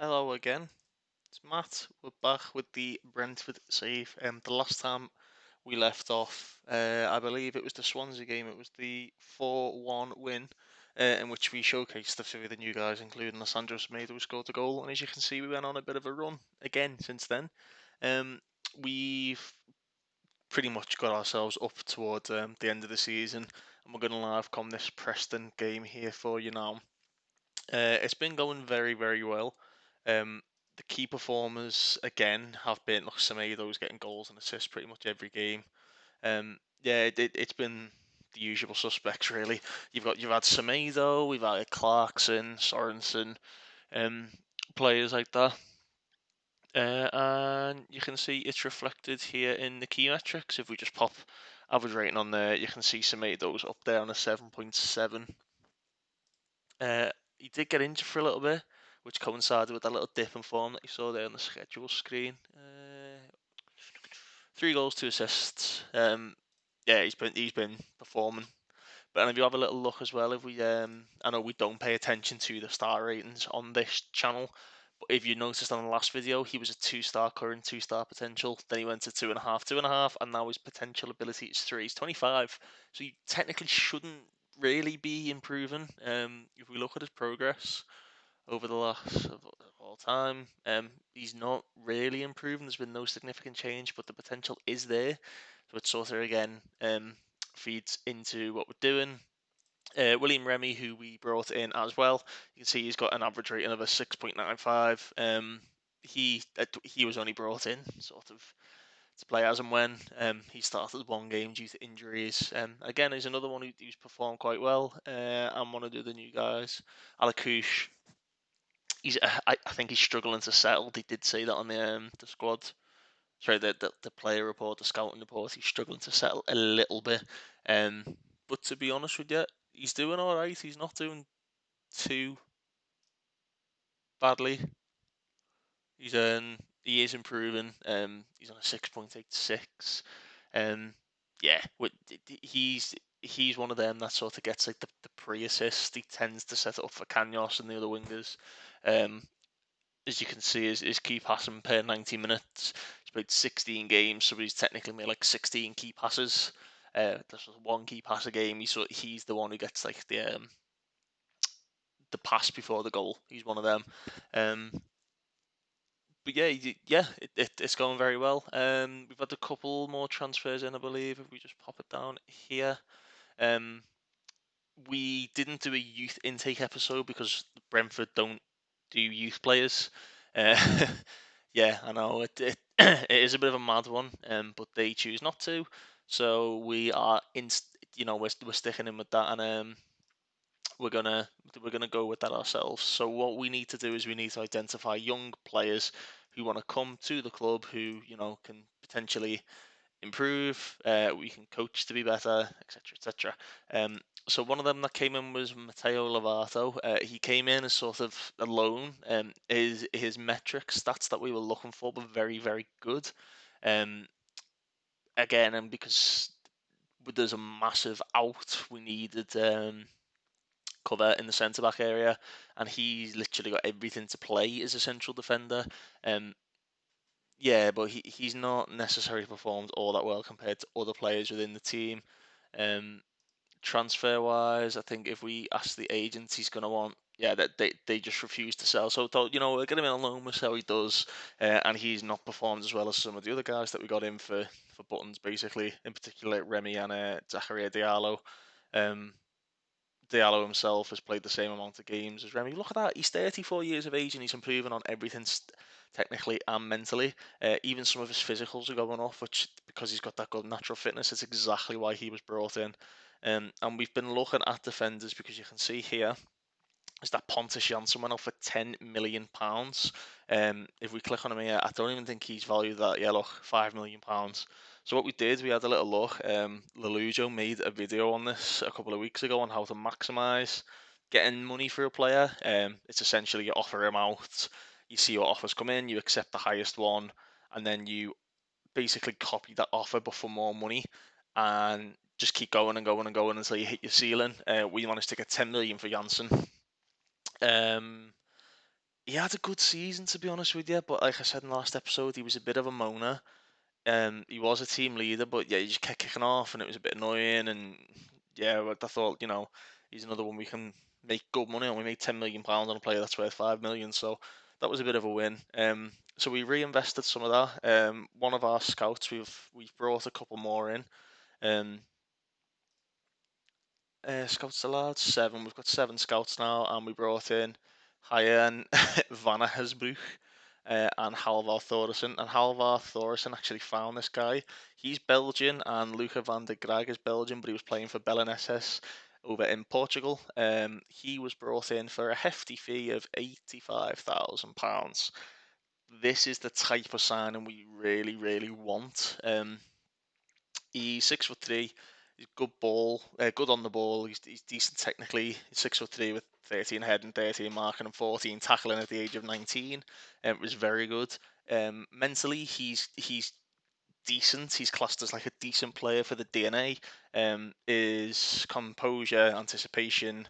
Hello again, it's Matt. We're back with the Brentford save. The last time we left off, I believe it was the Swansea game. It was the 4-1 win, in which we showcased a few of the new guys, including Lissandro Semedo, who scored a goal. And as you can see, we went on a bit of a run again since then. Um, we've pretty much got ourselves up toward the end of the season, and we're going to live com this Preston game here for you now. It's been going very, very well. Um, the key performers again have been like Semedo's getting goals and assists pretty much every game. Yeah, it's been the usual suspects really. You've had Semedo, we've had Clarkson, Sorensen, um, players like that. And you can see it's reflected here in the key metrics. If we just pop average rating on there, you can see Semedo's up there on a 7.7. He did get injured for a little bit, which coincided with that little dip in form that you saw there on the schedule screen. 3 goals, 2 assists. Yeah, he's been performing. But if you have a little look as well, if we I know we don't pay attention to the star ratings on this channel, but if you noticed on the last video, he was a 2-star current, 2-star potential. Then he went to 2.5, 2.5, and now his potential ability is 3. He's 25, so he technically shouldn't really be improving. If we look at his progress over the last of all time, he's not really improving. There's been no significant change, but the potential is there. So it sort of again feeds into what we're doing. William Remy, who we brought in as well, you can see he's got an average rating of a 6.95. He was only brought in sort of to play as and when. He started one game due to injuries. Again, he's another one who's performed quite well. And one of the other new guys, Alakush. I think he's struggling to settle. They did say that on the squad. Sorry, the player report, the scouting report. He's struggling to settle a little bit. Um, but to be honest with you, he's doing all right. He's not doing too badly. He is improving. He's on a 6.86. Um, yeah, he's one of them that sort of gets like the pre-assist. He tends to set it up for Kanyos and the other wingers. Um, as you can see, his key passing per 90 minutes. He's played 16 games, so he's technically made like 16 key passes. There's one key pass a game. He's the one who gets like the pass before the goal. He's one of them. Um, but yeah, it's going very well. We've had a couple more transfers in, I believe. If we just pop it down here, um, we didn't do a youth intake episode because Brentford don't do youth players. Uh, yeah, I know it is a bit of a mad one, but they choose not to. So we are we're sticking in with that, and we're gonna we're gonna go with that ourselves. So what we need to do is we need to identify young players who want to come to the club, who can potentially improve. We can coach to be better, etc., etc. So one of them that came in was Matteo Lovato. He came in as sort of a loan. His metric stats that we were looking for were very, very good. Um, Again, and because there's a massive out, we needed cover in the centre back area, and he's literally got everything to play as a central defender. Um, yeah, but he's not necessarily performed all that well compared to other players within the team. Um, Transfer wise, I think if we ask the agents, he's going to want. Yeah, that they just refuse to sell. So we're getting him on loan. We'll see how he does, and he's not performed as well as some of the other guys that we got in for buttons, basically. In particular, Remy and Zakaria Diallo. Um, Diallo himself has played the same amount of games as Remy. Look at that. He's 34 years of age and he's improving on everything technically and mentally. Even some of his physicals are going off, which because he's got that good natural fitness, it's exactly why he was brought in. And we've been looking at defenders because you can see here is that Pontus Jansson went off for £10 million. If we click on him here, I don't even think he's valued that. Yeah, look, £5 million. So what we did, we had a little look. Lelujo made a video on this a couple of weeks ago on how to maximise getting money for a player. It's essentially you offer him out, you see what offers come in, you accept the highest one, and then you basically copy that offer but for more money, and just keep going and going and going until you hit your ceiling. We managed to get 10 million for Janssen. Um, he had a good season, to be honest with you, but like I said in the last episode, he was a bit of a moaner. He was a team leader, but yeah, he just kept kicking off, and it was a bit annoying. And yeah, but I thought, he's another one we can make good money on. We made £10 million on a player that's worth 5 million, so that was a bit of a win. So we reinvested some of that. One of our scouts, we've brought a couple more in. Um, Scouts allowed 7. We've got 7 scouts now, and we brought in Hyen Vanna Hesbruch and Halvar Thoresen. And Halvar Thoresen actually found this guy. He's Belgian, and Luca van der Graag is Belgian, but he was playing for Belenenses over in Portugal. He was brought in for a hefty fee of £85,000. This is the type of signing we really, really want. He's 6'3". He's good on the ball. He's decent technically. He's 6'3" with 13 head and 13 marking and 14 tackling at the age of 19. It was very good. Mentally, he's decent. He's classed as like a decent player for the DNA. His composure, anticipation,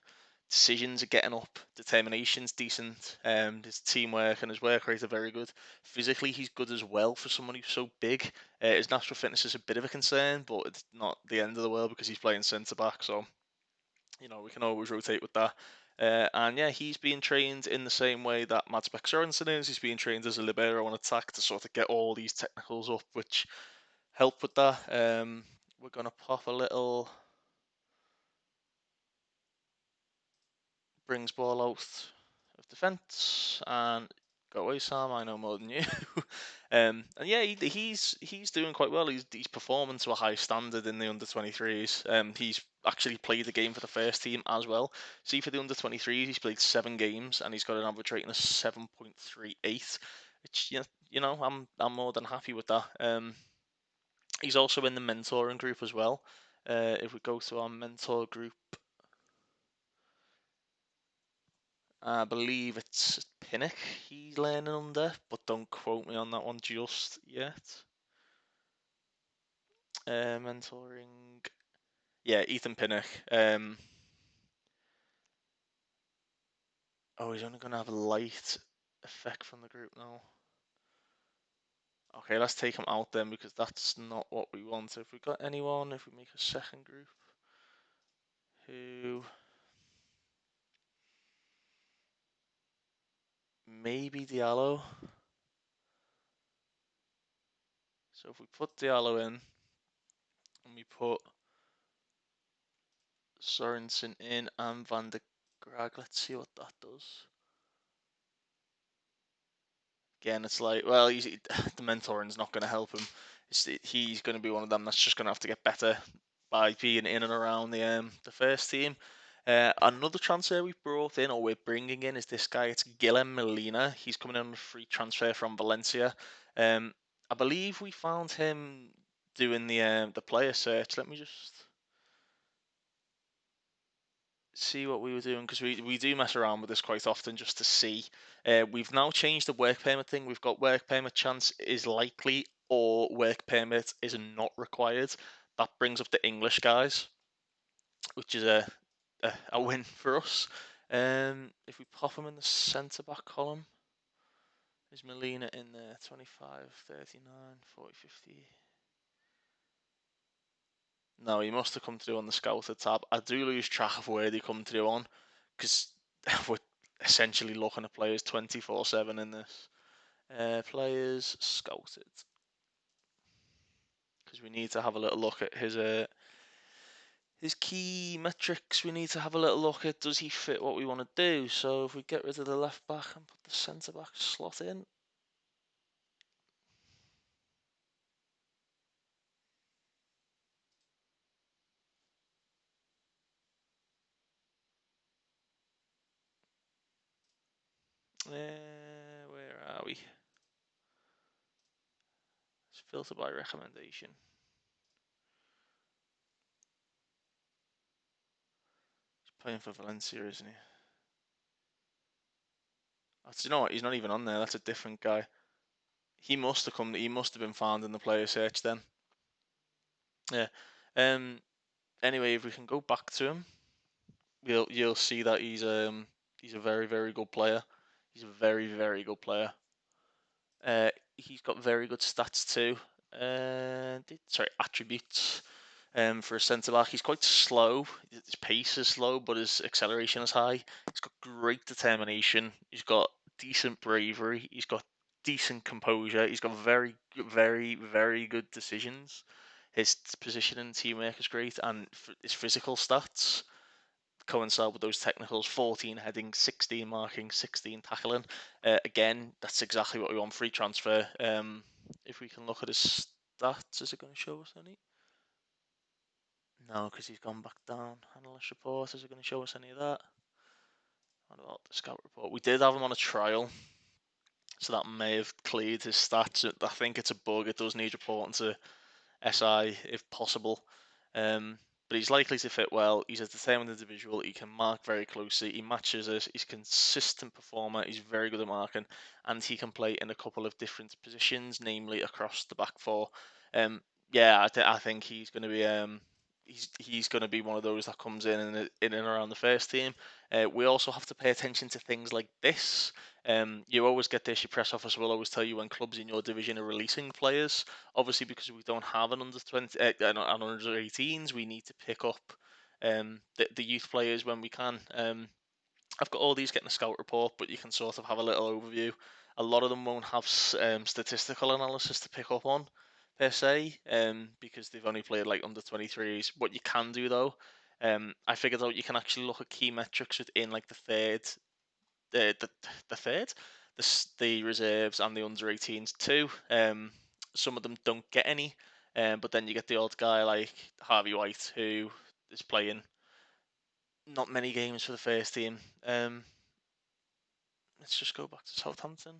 decisions are getting up. Determination's decent. His teamwork and his work rate are very good. Physically, he's good as well for someone who's so big. His natural fitness is a bit of a concern, but it's not the end of the world because he's playing centre back. So we can always rotate with that. And yeah, he's being trained in the same way that Mads Bech Sorensen is. He's being trained as a libero on attack to sort of get all these technicals up, which help with that. We're going to pop a little brings ball out of defence and go away, Sam. I know more than you. And yeah, he's doing quite well. He's performing to a high standard in the under 23s. He's actually played the game for the first team as well. See, for the under 23s, he's played 7 games and he's got an average rating of 7.38. Which I'm more than happy with that. He's also in the mentoring group as well. If we go to our mentor group, I believe it's Pinnock he's learning under, but don't quote me on that one just yet. Mentoring, yeah, Ethan Pinnock. He's only going to have a light effect from the group now. Okay, let's take him out then because that's not what we want. If we got anyone, if we make a second group, who maybe Diallo. So if we put Diallo in and we put Sorensen in and Van der Graag, let's see what that does. Again, it's like, well, the mentoring's not going to help him. He's going to be one of them that's just going to have to get better by being in and around the first team. Another transfer we've brought in, or we're bringing in, is this guy. It's Guillem Molina. He's coming in on a free transfer from Valencia. I believe we found him doing the player search. Let me just see what we were doing because we do mess around with this quite often just to see. We've now changed the work permit thing. We've got work permit chance is likely or work permit is not required. That brings up the English guys, which is a win for us. If we pop them in the centre back column, is Molina in there? 25, 39, 40, 50. No, he must have come through on the scouter tab. I do lose track of where they come through on because we're essentially looking at players 24/7 in this. Players scouted because we need to have a little look at his key metrics. We need to have a little look at does he fit what we want to do. So if we get rid of the left back and put the centre back slot in. Where are we? It's filter by recommendation. He's playing for Valencia, isn't he? Do you know what? He's not even on there. That's a different guy. He must have come. He must have been found in the player search then. Yeah. Anyway, if we can go back to him, you'll see that he's a very very good player. He's a very, very good player. He's got very good stats too. Sorry, attributes. For a centre back, he's quite slow. His pace is slow, but his acceleration is high. He's got great determination. He's got decent bravery. He's got decent composure. He's got very, very, very good decisions. His position and teamwork is great, and his physical stats coincide with those technicals: 14 heading, 16 marking, 16 tackling. Again, that's exactly what we want free transfer. If we can look at his stats, is it going to show us any? No, because he's gone back down. Analyst report, is it going to show us any of that? What about the scout report? We did have him on a trial, so that may have cleared his stats. I think it's a bug. It does need reporting to SI if possible. But he's likely to fit well. He's a determined individual. He can mark very closely. He matches us. He's a consistent performer. He's very good at marking, and he can play in a couple of different positions, namely across the back four. Yeah, I think he's going to be he's going to be one of those that comes in and around the first team. We also have to pay attention to things like this. You always get this. Your press officer will always tell you when clubs in your division are releasing players. Obviously, because we don't have an under 20, an under 18s, we need to pick up the youth players when we can. I've got all these getting a scout report, but you can sort of have a little overview. A lot of them won't have statistical analysis to pick up on per se, because they've only played like under 23s. What you can do though, I figured out you can actually look at key metrics within like the third, the the third, the reserves and the under 18s too. Some of them don't get any, but then you get the odd guy like Harvey White who is playing not many games for the first team. Let's just go back to Southampton.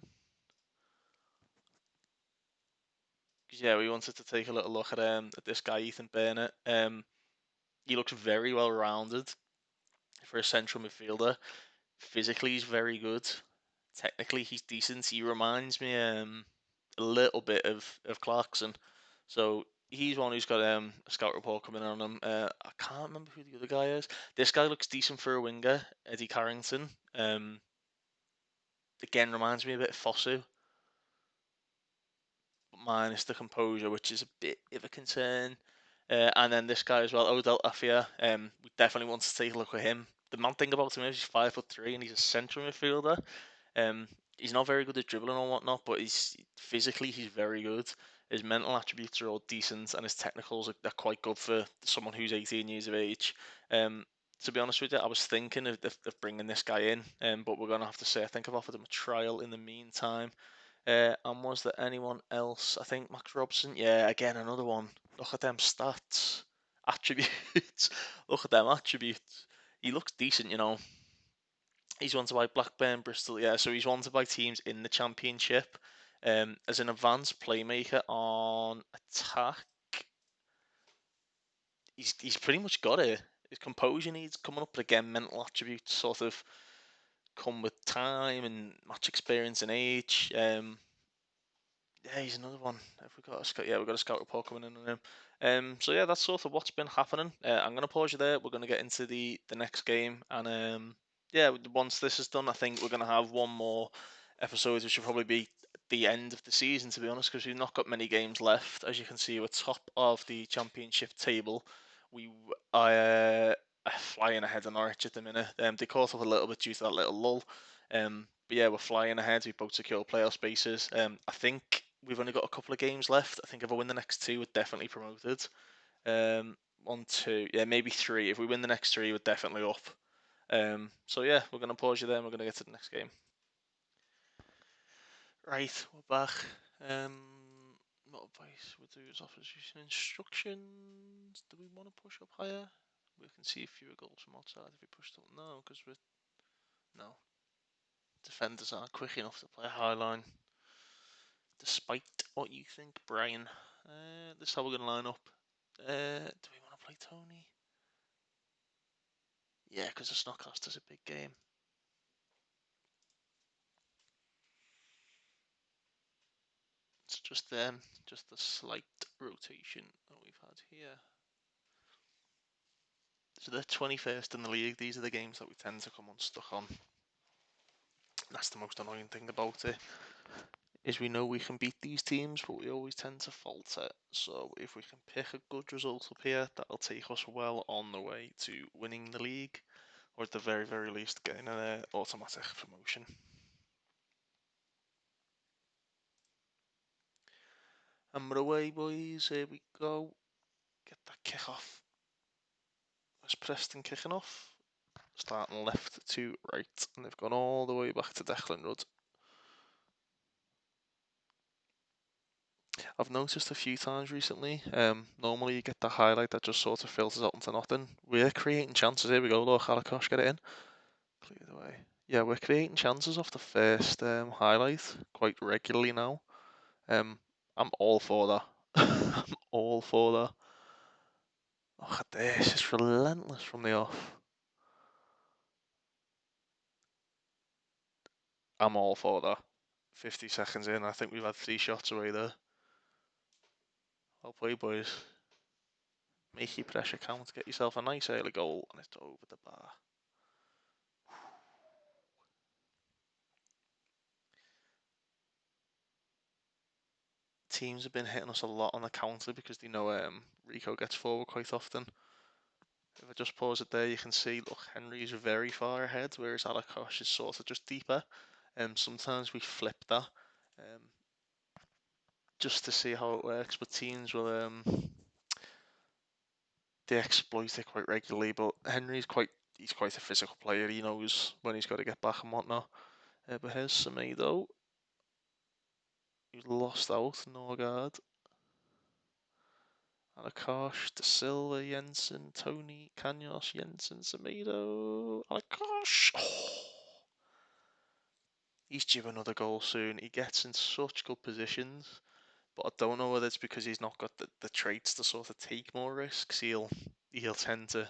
Because yeah, we wanted to take a little look at this guy Ethan Burnett. He looks very well rounded for a central midfielder. Physically, he's very good. Technically, he's decent. He reminds me a little bit of Clarkson. So he's one who's got a scout report coming on him. I can't remember who the other guy is. This guy looks decent for a winger, Eddie Carrington. Again, reminds me a bit of Fosu, minus the composure, which is a bit of a concern. And then this guy as well, Odell Afia. We definitely want to take a look at him. The mad thing about him is he's 5'3" and he's a central midfielder. He's not very good at dribbling or whatnot, but he's very good. His mental attributes are all decent, and his technicals are quite good for someone who's 18 years of age. To be honest with you, I was thinking of bringing this guy in, but we're going to have to say I think I've offered him a trial in the meantime. And was there anyone else? I think Max Robson. Yeah, again, another one. Look at them stats. Attributes. Look at them attributes. He looks decent, you know. He's wanted by Blackburn, Bristol. Yeah, so he's wanted by teams in the Championship as an advanced playmaker on attack. He's pretty much got it. His composure needs coming up, but again, mental attributes sort of come with time and match experience and age. Yeah, he's another one. Have we got a scout? Yeah, we've got a scout report coming in on him. So yeah, that's sort of what's been happening. I'm gonna pause you there. We're gonna get into the next game, and yeah, once this is done, I think we're gonna have one more episode, which will probably be the end of the season, to be honest, because we've not got many games left. As you can see, we're top of the championship table. We are flying ahead of Norwich at the minute. They caught up a little bit due to that little lull. But yeah, we're flying ahead. We've both secured playoff spaces. I think we've only got a couple of games left. I think if I win the next two, we're definitely promoted. One, two, yeah, maybe three. If we win the next three, we're definitely up. So yeah, we're going to pause you there and we're going to get to the next game. Right, we're back. What advice would do is offers using instructions. Do we want to push up higher? We can see fewer goals from outside if we push up. No, because we're no. Defenders aren't quick enough to play a high line. Despite what you think, Brian. This is how we're going to line up. Do we want to play Tony? Yeah, because the Snodcast is a big game. It's just a slight rotation that we've had here. So they're 21st in the league. These are the games that we tend to come unstuck on. That's the most annoying thing about it. Is we know we can beat these teams, but we always tend to falter. So if we can pick a good result up here, that'll take us well on the way to winning the league, or at the very, very least getting an automatic promotion. And we're away, boys. Here we go. Get that kick off. That's Preston kicking off. Starting left to right, and they've gone all the way back to Declan Rudd. I've noticed a few times recently, normally you get the highlight that just sort of filters out into nothing. We're creating chances. Here we go, look, Alakosh, get it in. Clear the way. Yeah, we're creating chances off the first highlight quite regularly now. I'm all for that. I'm all for that. Look at this, it's relentless from the off. I'm all for that. 50 seconds in, I think we've had 3 shots away there. Well played, boys. Make your pressure count, get yourself a nice early goal, and it's over the bar. Teams have been hitting us a lot on the counter because they know Rico gets forward quite often. If I just pause it there, you can see, look, Henry's very far ahead, whereas Alakosh is sort of just deeper. Sometimes we flip that just to see how it works, but teams will they exploit it quite regularly. But he's quite a physical player. He knows when he's got to get back and whatnot. But here's Semedo. He's lost out, Norgard. Alakosh, De Silva, Jensen, Tony, Canos, Jensen, Semedo, Alakosh. Oh. He's due another goal soon. He gets in such good positions, but I don't know whether it's because he's not got the traits to sort of take more risks. He'll tend to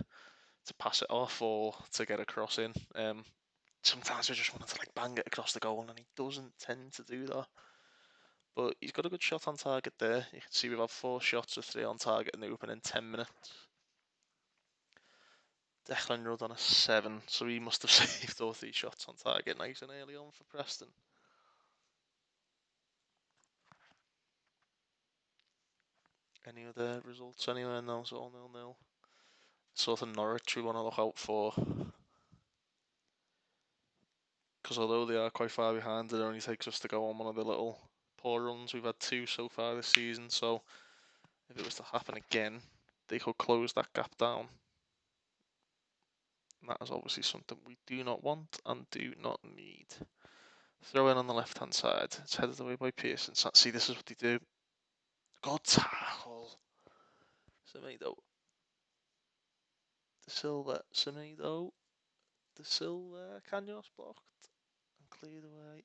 pass it off or to get a cross in. Sometimes I just want to like bang it across the goal, and he doesn't tend to do that. But he's got a good shot on target there. You can see we've had 4 shots with 3 on target in the opening 10 minutes. Declan Rudd on a 7, so he must have saved all 3 shots on target nice and early on for Preston. Any other results anywhere? No, it's all 0-0. Sort of Norwich we want to look out for. Because although they are quite far behind, it only takes us to go on one of the little poor runs. We've had 2 so far this season, so if it was to happen again, they could close that gap down. And that is obviously something we do not want and do not need. Throw in on the left hand side. It's headed away by Pearson. See, this is what they do. Good tackle. Semedo. De Silva. Semedo. De Silva. Canos blocked and cleared away.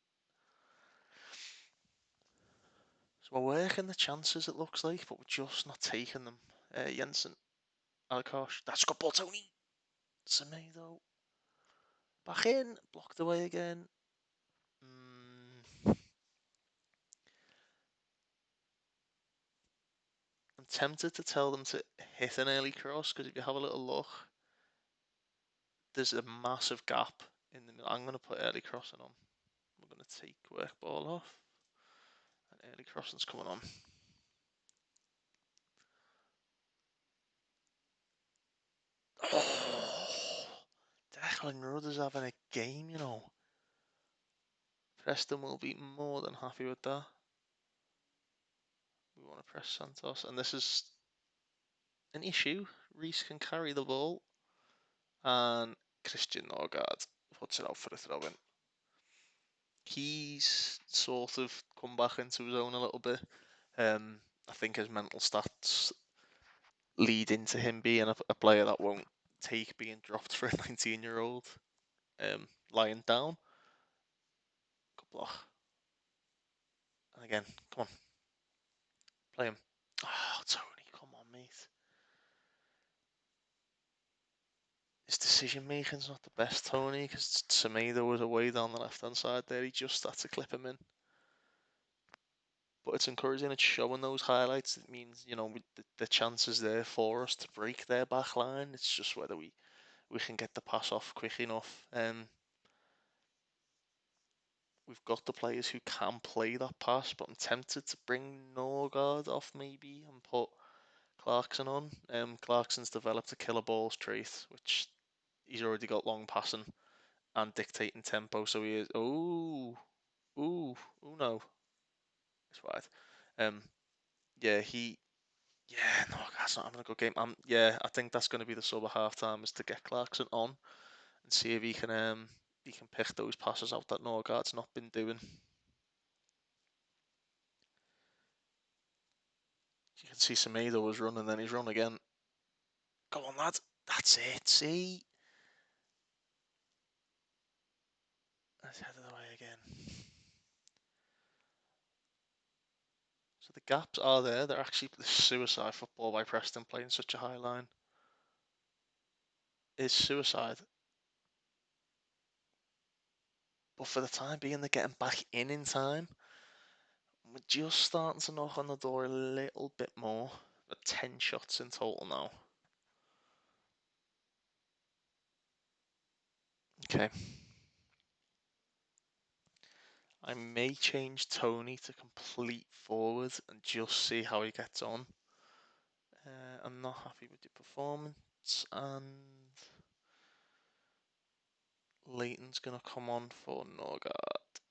So we're working the chances, it looks like, but we're just not taking them. Jensen. Alakosh. That's good ball, Tony. Semedo. Back in. Blocked away again. I'm tempted to tell them to hit an early cross because if you have a little look, there's a massive gap in the middle. I'm going to put early crossing on. We're going to take work ball off, and early crossing's coming on. Oh, Declan Rudd is having a game, you know. Preston will be more than happy with that. We want to press Santos, and this is an issue. Reese can carry the ball, and Christian Norgard puts it out for the throw-in. He's sort of come back into his own a little bit. I think his mental stats lead into him being a player that won't take being dropped for a 19-year-old lying down. Good block. And again, come on. Play him. Oh, Tony, come on, mate. His decision making's not the best, Tony, because Semedo was away down the left hand side there. He just had to clip him in. But it's encouraging, it's showing those highlights. It means, you know, the chances there for us to break their back line. It's just whether we can get the pass off quick enough. we've got the players who can play that pass, but I'm tempted to bring Norgard off maybe and put Clarkson on. Clarkson's developed a killer balls trait, which he's already got long passing and dictating tempo, so he is. Ooh, no, it's wide. Yeah, yeah, no, that's not having a good game. Yeah, I think that's going to be the sub at half time is to get Clarkson on and see if he can pick those passes out that Norgard's not been doing. You can see Semedo was running, then he's run again. Come on, lad. That's it. See, let's head it away again. So the gaps are there. They're actually suicide football by Preston playing such a high line. It's suicide. But for the time being, they're getting back in time. We're just starting to knock on the door a little bit more. But 10 shots in total now. Okay. I may change Tony to complete forward and just see how he gets on. I'm not happy with the performance, and Leighton's going to come on for Norgard.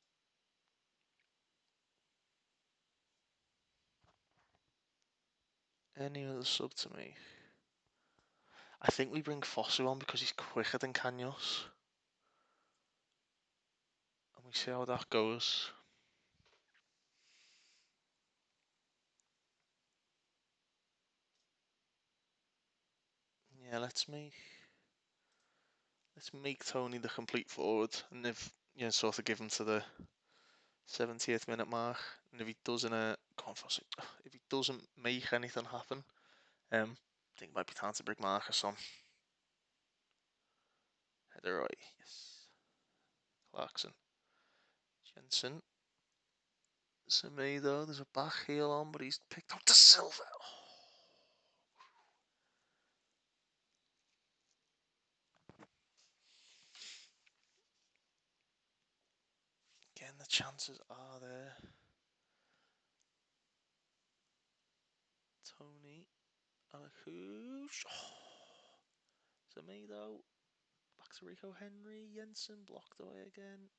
Any other sub to me? I think we bring Fosu on because he's quicker than Canos. And we see how that goes. Yeah, let's make Tony the complete forward, and if sort of give him to the 70th minute mark, and if he doesn't, if he doesn't make anything happen, I think it might be time to bring Marcus on. Header right, yes. Clarkson, Jensen, Semedo. There's a back heel on, but he's picked up to Silva. Again, the chances are there. Tony, Alakush. Semedo. Back to Rico Henry. Jensen blocked away again.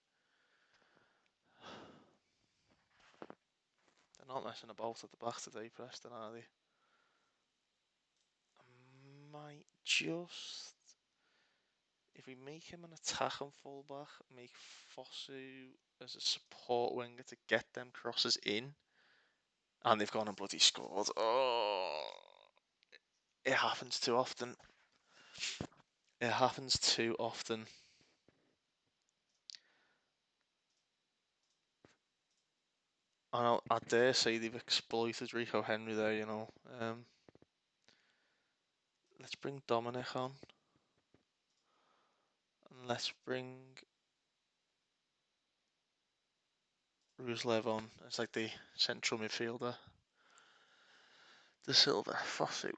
They're not messing about at the back today, Preston, are they? I might just, if we make him an attacking fullback, make Fosu as a support winger to get them crosses in, and they've gone and bloody scored. Oh, it happens too often. It happens too often. I dare say they've exploited Rico Henry there, let's bring Dominic on. And let's bring Ruslev on as like the central midfielder. De Silva, Fosu.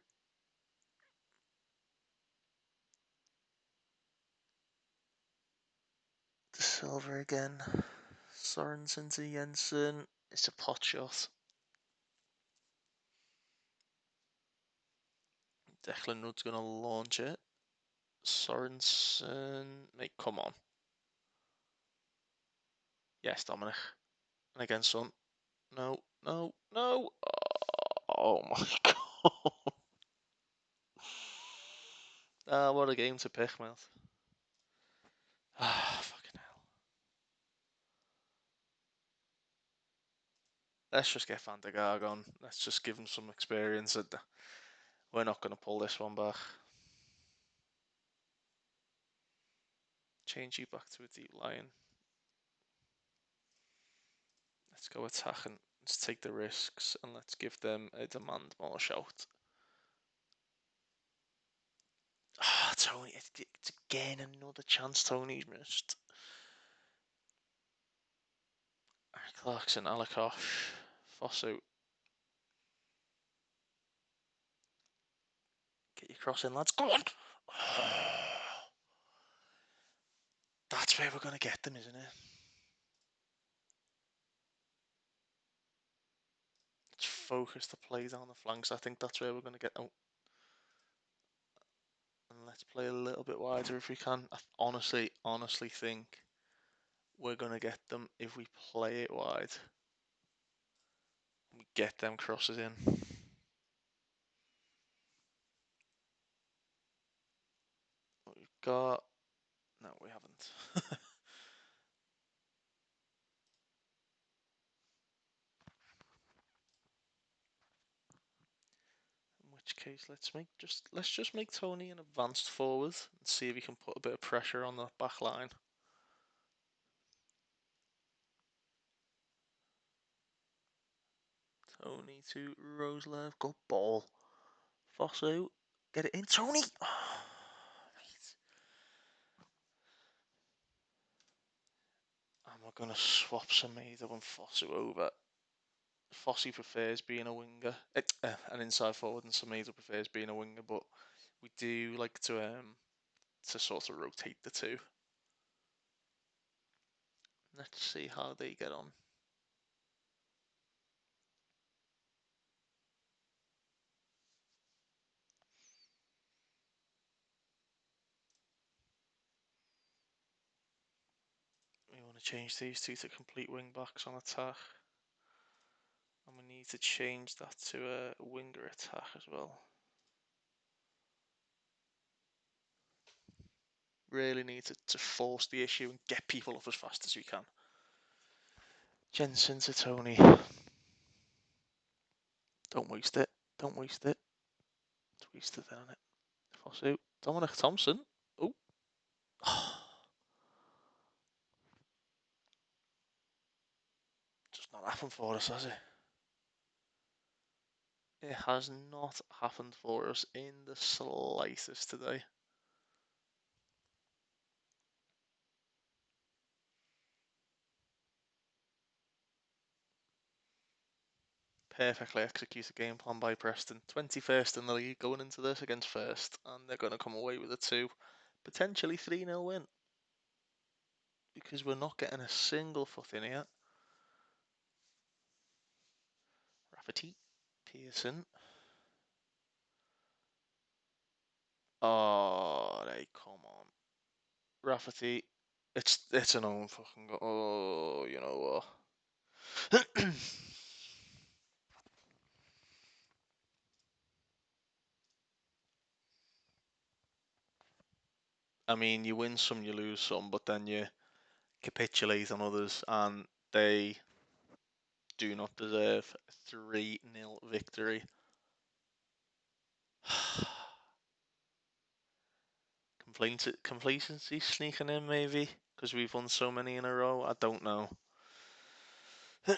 De Silva again. Sorensen to Jensen. It's a pot shot. Declan Rudd's going to launch it. Sorensen. Mate, come on. Yes, Dominic. And again, Son. No. Oh my god. What a game to pick, man. Fucking hell. Let's just get Van der Gaag on. Let's just give him some experience. We're not going to pull this one back. Change you back to a deep line. Let's go attacking. Let's take the risks and let's give them a demand more shout. Tony, it's again another chance Tony's missed. Clarkson, Alakosh, Fosu. Get your cross in, lads. Go on! That's where we're going to get them, isn't it? focus the play down the flanks. I think that's where we're going to get. Oh, and let's play a little bit wider if we can. I honestly think we're going to get them if we play it wide. We get them crosses in. We've got. No, we haven't. In which case, let's just make Tony an advanced forward and see if he can put a bit of pressure on the back line. Tony to Roselev. Good ball. Fosso. Get it in, Tony. Oh, mate. And we're going to swap Semedo and Fosso over. Fossey prefers being a winger, an inside forward, and Semedo prefers being a winger, but we do like to sort of rotate the two. Let's see how they get on. We want to change these two to complete wing backs on attack. And we need to change that to a winger attack as well. Really need to force the issue and get people up as fast as we can. Jensen to Tony. Don't waste it. Don't waste it. It's wasted then, isn't it? Fosu. Dominic Thompson. Oh. Just not happened for us, has it? It has not happened for us in the slightest today. Perfectly executed game plan by Preston. 21st in the league going into this against first, and they're going to come away with a 2, potentially 3-0 win. Because we're not getting a single foot in here. Rafferty, Pearson. Oh, they come on. Rafferty, it's an own fucking goal. Oh, you know what? I mean, you win some, you lose some, but then you capitulate on others, and they do not deserve a 3-0 victory. Complacency sneaking in, maybe, because we've won so many in a row. I don't know. I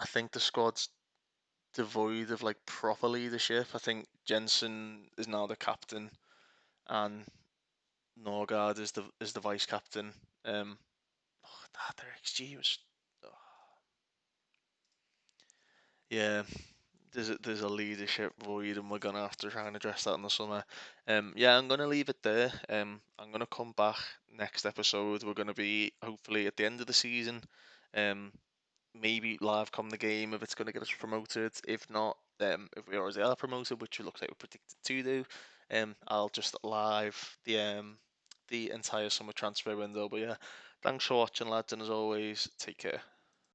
think the squad's devoid of like proper leadership. I think Jensen is now the captain, and Norgard is the vice captain. Their XG was, oh. Yeah. There's a leadership void, and we're gonna have to try and address that in the summer. Yeah, I'm gonna leave it there. I'm gonna come back next episode. We're gonna be hopefully at the end of the season. Maybe live come the game if it's gonna get us promoted. If not, if we already are promoted, which it looks like we're predicted to do, I'll just live the entire summer transfer window. But yeah, thanks for watching, lads, and as always, take care.